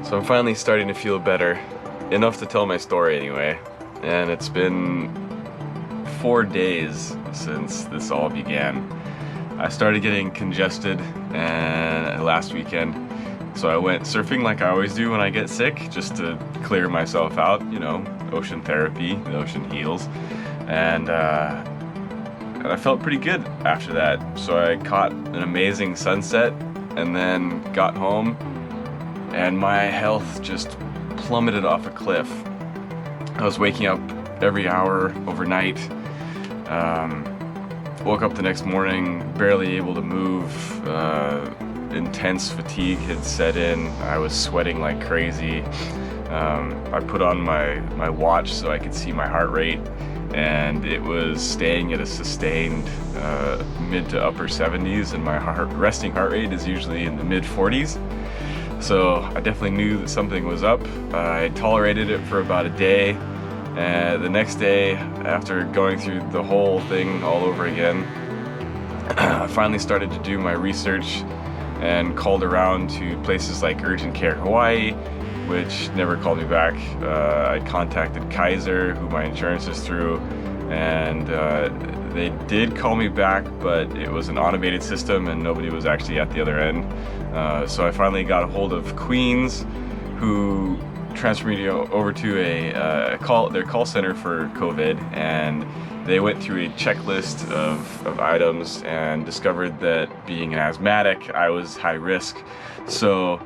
So I'm finally starting to feel better, enough to tell my story anyway. And it's been 4 days since this all began. I started getting congested last weekend, so I went surfing like I always do when I get sick, just to clear myself out, you know, ocean therapy, the ocean heals. And I felt pretty good after that. So I caught an amazing sunset and then got home, and my health just plummeted off a cliff. I was waking up every hour overnight. Woke up the next morning, barely able to move. Intense fatigue had set in. I was sweating like crazy. I put on my watch so I could see my heart rate, and it was staying at a sustained mid to upper 70s, and my resting heart rate is usually in the mid 40s. So I definitely knew that something was up. I tolerated it for about a day. The next day, after going through the whole thing all over again, I finally started to do my research and called around to places like Urgent Care Hawaii, which never called me back. I contacted Kaiser, who my insurance is through, and they did call me back, but it was an automated system and nobody was actually at the other end. So I finally got a hold of Queens, who transferred me over to their call center for COVID, and they went through a checklist of items and discovered that being an asthmatic, I was high risk. So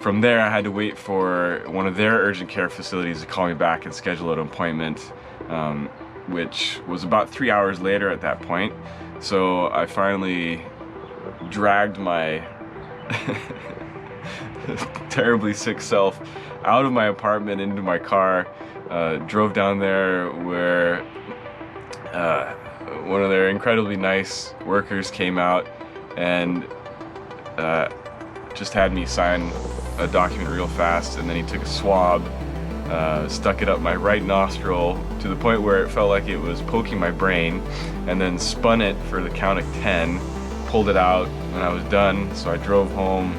from there, I had to wait for one of their urgent care facilities to call me back and schedule an appointment, which was about 3 hours later at that point. So I finally dragged my terribly sick self out of my apartment into my car, drove down there where one of their incredibly nice workers came out and just had me sign a document real fast, and then he took a swab, stuck it up my right nostril to the point where it felt like it was poking my brain, and then spun it for the count of 10, pulled it out when I was done. So I drove home,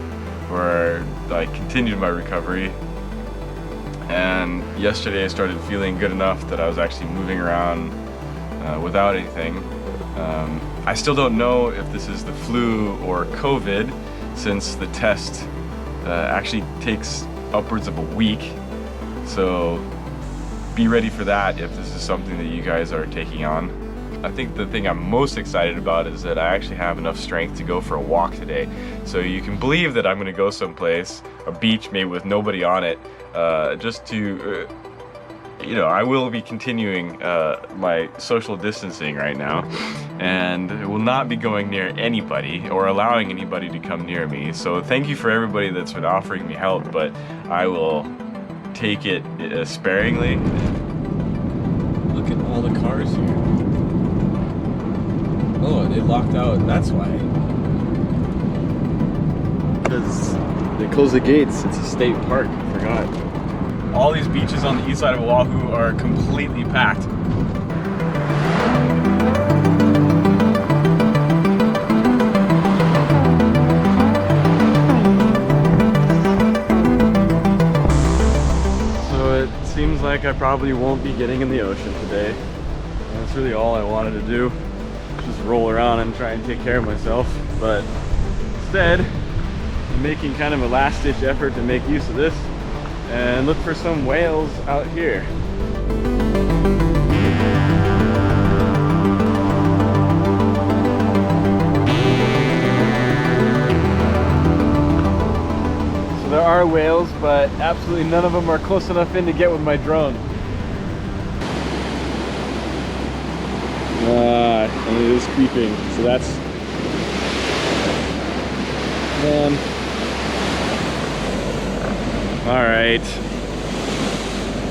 where I continued my recovery, and yesterday I started feeling good enough that I was actually moving around without anything. I still don't know if this is the flu or COVID, since the test actually takes upwards of a week. So be ready for that if this is something that you guys are taking on. I think the thing I'm most excited about is that I actually have enough strength to go for a walk today. So you can believe that I'm gonna go someplace, a beach maybe with nobody on it, just to, you know, I will be continuing my social distancing right now, and will not be going near anybody or allowing anybody to come near me. So thank you for everybody that's been offering me help, but I will take it sparingly. Look at all the cars here. Oh, they locked out, that's why. Because they closed the gates, it's a state park, I forgot. All these beaches on the east side of Oahu are completely packed. So it seems like I probably won't be getting in the ocean today. That's really all I wanted to do. Just roll around and try and take care of myself, but instead I'm making kind of a last-ditch effort to make use of this and look for some whales out here. So there are whales, but absolutely none of them are close enough in to get with my drone. And it is creeping, so that's, man. All right,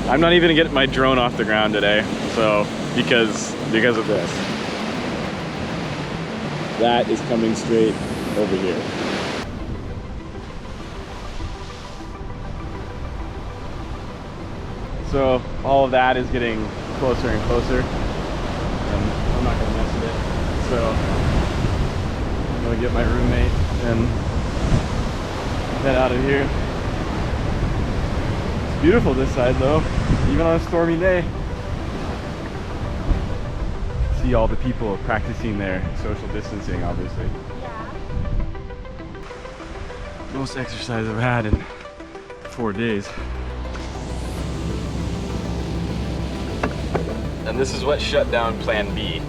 I'm not even gonna get my drone off the ground today, so because of this. That is coming straight over here. So all of that is getting closer and closer. I'm not gonna mess with it. So I'm gonna get my roommate and head out of here. beautiful this side though, even on a stormy day. See all the people practicing their social distancing, obviously. Yeah. Most exercise I've had in 4 days. And this is what shut down Plan B.